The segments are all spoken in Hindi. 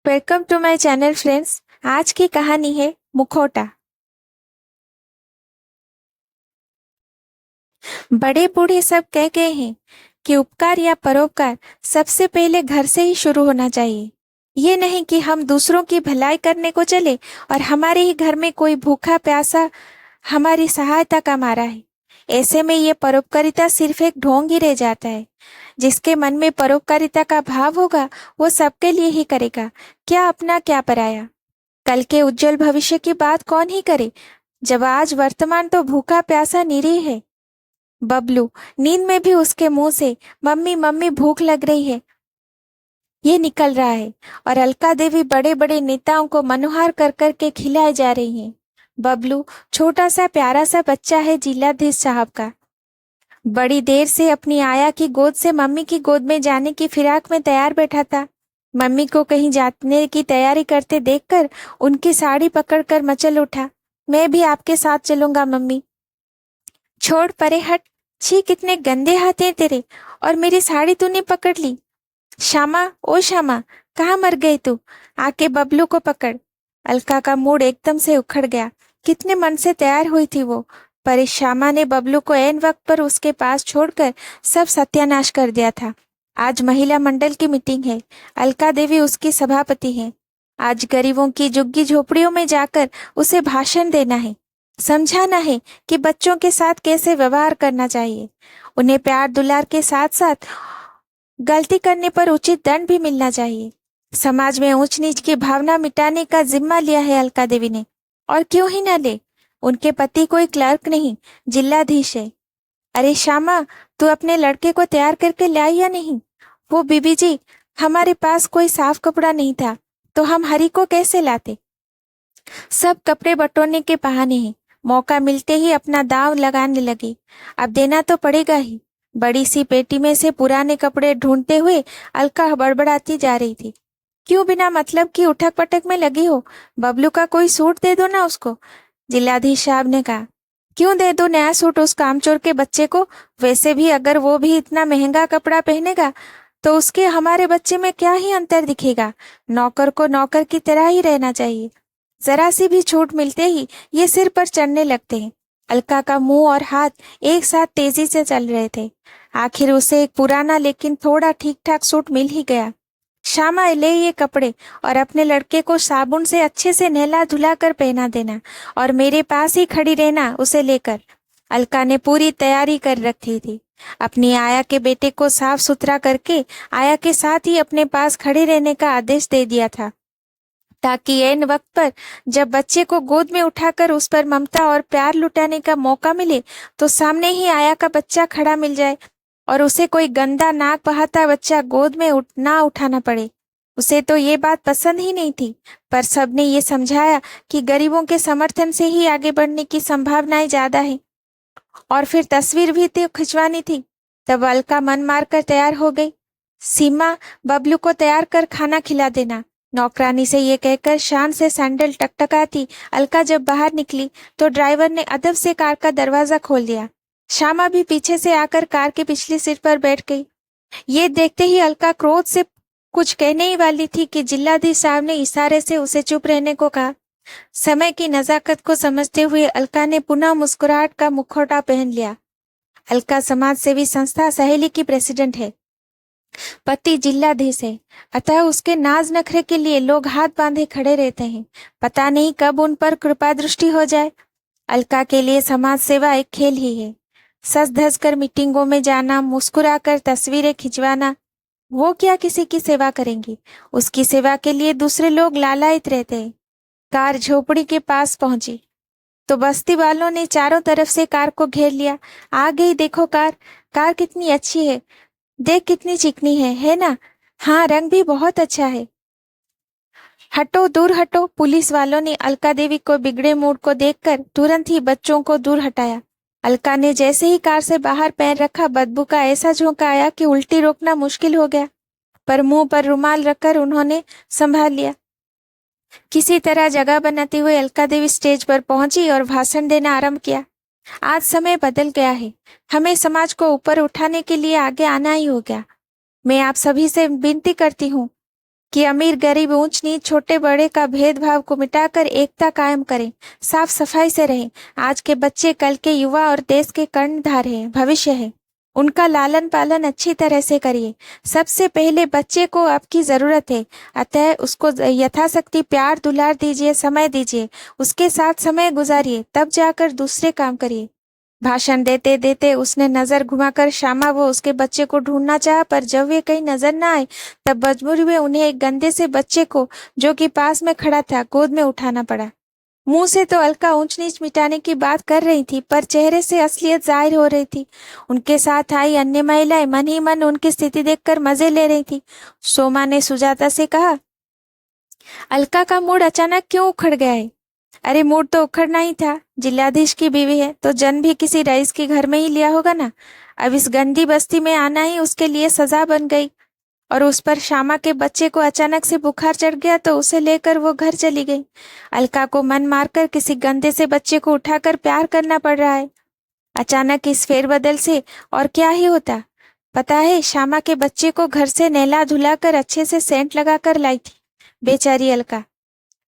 Welcome to my channel friends. आज की कहानी है मुखौटा। बड़े बूढ़े सब कह गए हैं कि उपकार या परोपकार सबसे पहले घर से ही शुरू होना चाहिए। ये नहीं कि हम दूसरों की भलाई करने को चले और हमारे ही घर में कोई भूखा प्यासा हमारी सहायता का मारा है। ऐसे में ये परोपकारिता सिर्फ एक ढोंग ही रह जाता है। जिसके मन में परोपकारिता का भाव होगा वो सबके लिए ही करेगा, क्या अपना क्या पराया। कल के उज्जवल भविष्य की बात कौन ही करे जब आज वर्तमान तो भूखा प्यासा निरीह है। बबलू नींद में भी उसके मुंह से मम्मी मम्मी भूख लग रही है ये निकल रहा है और अलका देवी बड़े बड़े नेताओं को मनोहार कर कर के खिलाए जा रही हैं। बबलू छोटा सा प्यारा सा बच्चा है जिलाधीश साहब का। बड़ी देर से अपनी आया की गोद से मम्मी की गोद में जाने की फिराक में तैयार बैठा था। मम्मी को कहीं जाने की तैयारी करते देखकर उनकी साड़ी पकड़कर मचल उठा। मैं भी आपके साथ चलूंगा मम्मी। छोड़ परे हट। छी कितने गंदे हाथ हैं तेरे, और मेरी साड़ी तूने पकड़ ली। श्यामा ओ श्यामा, कहाँ मर गई तू? आके बबलू को पकड़। अलका का मूड एकदम से उखड़ गया। कितने मन से तैयार हुई थी वो, पर इस श्यामा ने बबलू को ऐन वक्त पर उसके पास छोड़कर सब सत्यानाश कर दिया था। आज महिला मंडल की मीटिंग है। अलका देवी उसकी सभापति है। आज गरीबों की झुग्गी झोपड़ियों में जाकर उसे भाषण देना है, समझाना है कि बच्चों के साथ कैसे व्यवहार करना चाहिए। उन्हें प्यार दुलार के साथ साथ गलती करने पर उचित दंड भी मिलना चाहिए। समाज में ऊंच नीच की भावना मिटाने का जिम्मा लिया है अलका देवी ने, और क्यों ही ना ले। उनके पति कोई क्लर्क नहीं, जिलाधीश है। अरे श्यामा, तू अपने लड़के को तैयार करके लाई या नहीं? वो बीबी जी, हमारे पास कोई साफ कपड़ा नहीं था तो हम हरी को कैसे लाते। सब कपड़े बटोरने के बहाने हैं। मौका मिलते ही अपना दांव लगाने लगी। अब देना तो पड़ेगा ही। बड़ी सी पेटी में से पुराने कपड़े ढूंढते हुए अलका बड़बड़ाती जा रही थी। क्यों बिना मतलब की उठक पटक में लगी हो? बबलू का कोई सूट दे दो ना उसको, जिलाधीश साहब ने कहा। क्यों दे दो नया सूट उस कामचोर के बच्चे को? वैसे भी अगर वो भी इतना महंगा कपड़ा पहनेगा तो उसके हमारे बच्चे में क्या ही अंतर दिखेगा। नौकर को नौकर की तरह ही रहना चाहिए। जरा सी भी छूट मिलते ही ये सिर पर चढ़ने लगते हैं। अलका का मुंह और हाथ एक साथ तेजी से चल रहे थे। आखिर उसे एक पुराना लेकिन थोड़ा ठीक ठाक सूट मिल ही गया। श्यामा, ले ये कपड़े और अपने लड़के को साबुन से अच्छे से नहला धुला कर पहना देना, और मेरे पास ही खड़ी रहना उसे लेकर। अलका ने पूरी तैयारी कर रखी थी। अपनी आया के बेटे को साफ सुथरा करके आया के साथ ही अपने पास खड़े रहने का आदेश दे दिया था, ताकि ऐन वक्त पर जब बच्चे को गोद में उठाकर उस पर ममता और प्यार लुटाने का मौका मिले तो सामने ही आया का बच्चा खड़ा मिल जाए और उसे कोई गंदा नाक बहाता बच्चा गोद में ना उठाना पड़े। उसे तो ये बात पसंद ही नहीं थी, पर सबने ये समझाया कि गरीबों के समर्थन से ही आगे बढ़ने की संभावनाएं ज्यादा है। और फिर तस्वीर भी तो खिंचवानी थी। तब अलका मन मार कर तैयार हो गई। सीमा, बबलू को तैयार कर खाना खिला देना। नौकरानी से ये कहकर शान से सैंडल टकटकाती अलका जब बाहर निकली तो ड्राइवर ने अदब से कार का दरवाजा खोल दिया। श्यामा भी पीछे से आकर कार के पिछली सीट पर बैठ गई। ये देखते ही अलका क्रोध से कुछ कहने ही वाली थी कि जिलाधीश साहब ने इशारे से उसे चुप रहने को कहा। समय की नजाकत को समझते हुए अलका ने पुनः मुस्कुराहट का मुखौटा पहन लिया। अलका समाज सेवी संस्था सहेली की प्रेसिडेंट है, पति जिलाधीश है, अतः उसके नाज नखरे के लिए लोग हाथ बांधे खड़े रहते हैं। पता नहीं कब उन पर कृपा दृष्टि हो जाए। अलका के लिए समाज सेवा एक खेल ही है। सज धज कर मीटिंगों में जाना, मुस्कुरा कर तस्वीरें खिंचवाना, वो क्या किसी की सेवा करेंगी? उसकी सेवा के लिए दूसरे लोग लालायित रहते हैं। कार झोपड़ी के पास पहुंची तो बस्ती वालों ने चारों तरफ से कार को घेर लिया। आ गई देखो कार, कार कितनी अच्छी है, देख कितनी चिकनी है ना? हाँ, रंग भी बहुत अच्छा है। हटो, दूर हटो। पुलिस वालों ने अलका देवी को बिगड़े मूड को देखकर तुरंत ही बच्चों को दूर हटाया। अलका ने जैसे ही कार से बाहर पैर रखा, बदबू का ऐसा झोंका आया कि उल्टी रोकना मुश्किल हो गया, पर मुंह पर रुमाल रखकर उन्होंने संभाल लिया। किसी तरह जगह बनाते हुए अलका देवी स्टेज पर पहुंची और भाषण देना आरंभ किया। आज समय बदल गया है, हमें समाज को ऊपर उठाने के लिए आगे आना ही होगा। मैं आप सभी से विनती करती हूँ कि अमीर गरीब ऊंच नीच छोटे बड़े का भेदभाव को मिटाकर एकता कायम करें, साफ सफाई से रहें। आज के बच्चे कल के युवा और देश के कर्णधार हैं, भविष्य है। उनका लालन पालन अच्छी तरह से करिए। सबसे पहले बच्चे को आपकी जरूरत है, अतः उसको यथाशक्ति प्यार दुलार दीजिए, समय दीजिए, उसके साथ समय गुजारिए, तब जाकर दूसरे काम करिए। भाषण देते देते उसने नजर घुमाकर श्यामा वो उसके बच्चे को ढूंढना चाहा, पर जब वे कहीं नजर न आए तब मजबूरी में उन्हें एक गंदे से बच्चे को, जो कि पास में खड़ा था, गोद में उठाना पड़ा। मुंह से तो अलका ऊंच नीच मिटाने की बात कर रही थी, पर चेहरे से असलियत जाहिर हो रही थी। उनके साथ आई अन्य महिलाएं मन ही मन उनकी स्थिति देखकर मजे ले रही थी। सोमा ने सुजाता से कहा, अलका का मूड अचानक क्यों उखड़ गया है? अरे मूड तो उखड़ना ही था, जिलाधीश की बीवी है तो जन्म भी किसी रईस के घर में ही लिया होगा ना। अब इस गंदी बस्ती में आना ही उसके लिए सजा बन गई। और उस पर श्यामा के बच्चे को अचानक से बुखार चढ़ गया तो उसे लेकर वो घर चली गई। अलका को मन मारकर किसी गंदे से बच्चे को उठाकर प्यार करना पड़ रहा है। अचानक इस फेरबदल से और क्या ही होता। पता है, श्यामा के बच्चे को घर से नहला धुला कर अच्छे से सेंट लगा कर लाई थी। बेचारी अलका।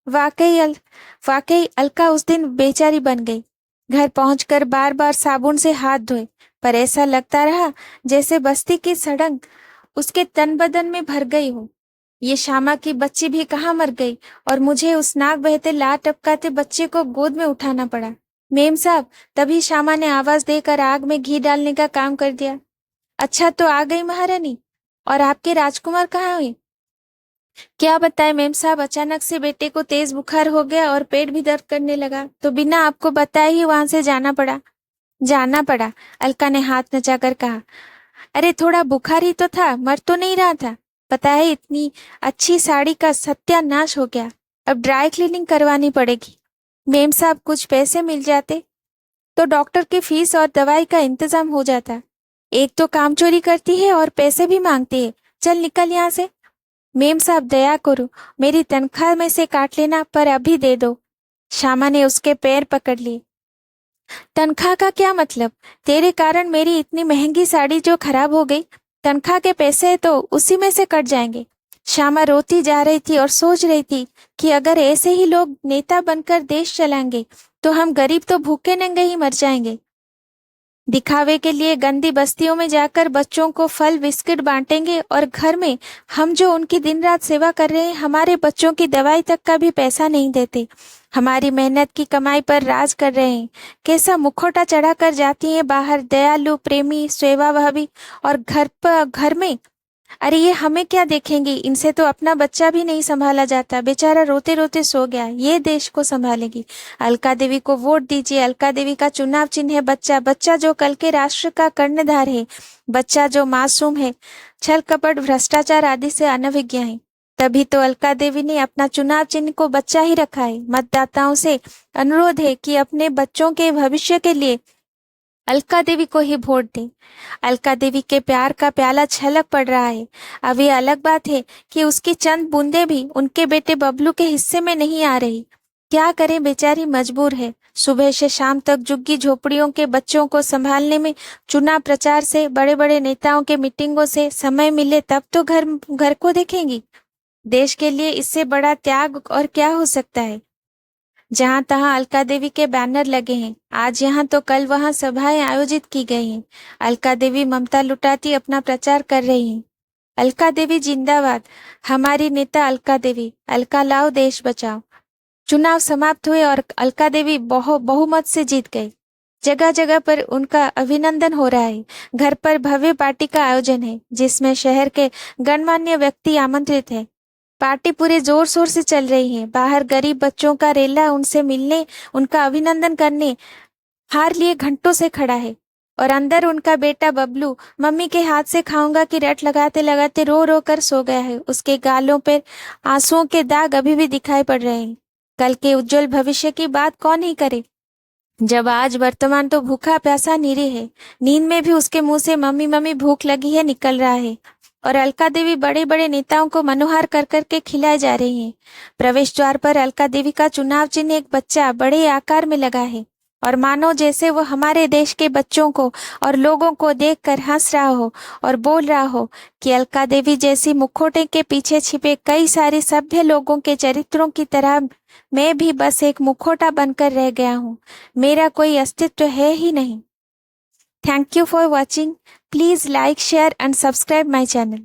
वाकई अलका उस दिन बेचारी बन गई। घर पहुंचकर बार बार साबुन से हाथ धोए, पर ऐसा लगता रहा जैसे बस्ती की सड़क उसके तन बदन में भर गई हो। ये श्यामा की बच्ची भी कहाँ मर गई, और मुझे उस नाक बहते लार टपकाते बच्चे को गोद में उठाना पड़ा। मेम साहब, तभी श्यामा ने आवाज देकर आग में घी डालने का काम कर दिया। अच्छा तो आ गई महारानी, और आपके राजकुमार कहाँ हुए? क्या बताए मेम साहब, अचानक से बेटे को तेज बुखार हो गया और पेट भी दर्द करने लगा, तो बिना आपको बताए ही वहां से जाना पड़ा। अलका ने हाथ नचाकर कहा, अरे थोड़ा बुखार ही तो था, मर तो नहीं रहा था। पता है, इतनी अच्छी साड़ी का सत्यानाश हो गया, अब ड्राई क्लीनिंग करवानी पड़ेगी। मेम साहब, कुछ पैसे मिल जाते तो डॉक्टर की फीस और दवाई का इंतजाम हो जाता। एक तो काम चोरी करती है और पैसे भी मांगती है। चल निकल यहाँ से। मेम साहब दया करो, मेरी तनख्वाह में से काट लेना, पर अभी दे दो। श्यामा ने उसके पैर पकड़ लिए। तनख्वाह का क्या मतलब? तेरे कारण मेरी इतनी महंगी साड़ी जो खराब हो गई, तनख्वाह के पैसे तो उसी में से कट जाएंगे। श्यामा रोती जा रही थी और सोच रही थी कि अगर ऐसे ही लोग नेता बनकर देश चलाएंगे तो हम गरीब तो भूखे नंगे ही मर जाएंगे। दिखावे के लिए गंदी बस्तियों में जाकर बच्चों को फल बिस्किट बांटेंगे, और घर में हम जो उनकी दिन रात सेवा कर रहे हैं, हमारे बच्चों की दवाई तक का भी पैसा नहीं देते। हमारी मेहनत की कमाई पर राज कर रहे हैं। कैसा मुखौटा चढ़ा कर जाती हैं बाहर, दयालु प्रेमी सेवाभावी, और घर में अरे ये हमें क्या देखेंगी, इनसे तो अपना बच्चा भी नहीं संभाला जाता। बेचारा रोते रोते सो गया, ये देश को संभालेगी। अलका देवी को वोट दीजिए। अलका देवी का चुनाव चिन्ह है बच्चा, बच्चा जो कल के राष्ट्र का कर्णधार है, बच्चा जो मासूम है, छल कपट भ्रष्टाचार आदि से अनभिज्ञ है। तभी तो अलका देवी ने अपना चुनाव चिन्ह को बच्चा ही रखा है। मतदाताओं से अनुरोध है कि अपने बच्चों के भविष्य के लिए अलका देवी को ही वोट दें। अलका देवी के प्यार का प्याला छलक पड़ रहा है। अब ये अलग बात है कि उसकी चंद बूंदे भी उनके बेटे बबलू के हिस्से में नहीं आ रही। क्या करें, बेचारी मजबूर है। सुबह से शाम तक झुग्गी झोपड़ियों के बच्चों को संभालने में, चुनाव प्रचार से, बड़े बड़े नेताओं के मीटिंगों से समय मिले तब तो घर को देखेंगी। देश के लिए इससे बड़ा त्याग और क्या हो सकता है। जहां तहां अलका देवी के बैनर लगे हैं, आज यहाँ तो कल वहां सभाएं आयोजित की गई हैं। अलका देवी ममता लुटाती अपना प्रचार कर रही हैं। अलका देवी जिंदाबाद, हमारी नेता अलका देवी, अलका लाओ देश बचाओ। चुनाव समाप्त हुए और अलका देवी बहुमत से जीत गई। जगह जगह पर उनका अभिनंदन हो रहा है। घर पर भव्य पार्टी का आयोजन है, जिसमें शहर के गणमान्य व्यक्ति आमंत्रित है। पार्टी पूरे जोर शोर से चल रही है। बाहर गरीब बच्चों का रेला उनसे मिलने, उनका अभिनंदन करने हार लिए घंटों से खड़ा है, और अंदर उनका बेटा बबलू मम्मी के हाथ से खाऊंगा की रट लगाते लगाते रो रो कर सो गया है। उसके गालों पर आंसुओं के दाग अभी भी दिखाई पड़ रहे हैं। कल के उज्जवल भविष्य की बात कौन ही करे, जब आज वर्तमान तो भूखा प्यासा नीरे है। नींद में भी उसके मुंह से मम्मी मम्मी भूख लगी है निकल रहा है, और अलका देवी बड़े बड़े नेताओं को मनोहार कर करके खिलाए जा रही हैं। प्रवेश द्वार पर अलका देवी का चुनाव चिन्ह एक बच्चा बड़े आकार में लगा है। और मानो जैसे वो हमारे देश के बच्चों को और लोगों को देखकर हंस रहा हो और बोल रहा हो कि अलका देवी जैसी मुखौटे के पीछे छिपे कई सारे सभ्य लोगों के चरित्रों की तरह मैं भी बस एक मुखौटा बनकर रह गया हूँ, मेरा कोई अस्तित्व है ही नहीं। Thank you for watching. Please like, share and subscribe my channel.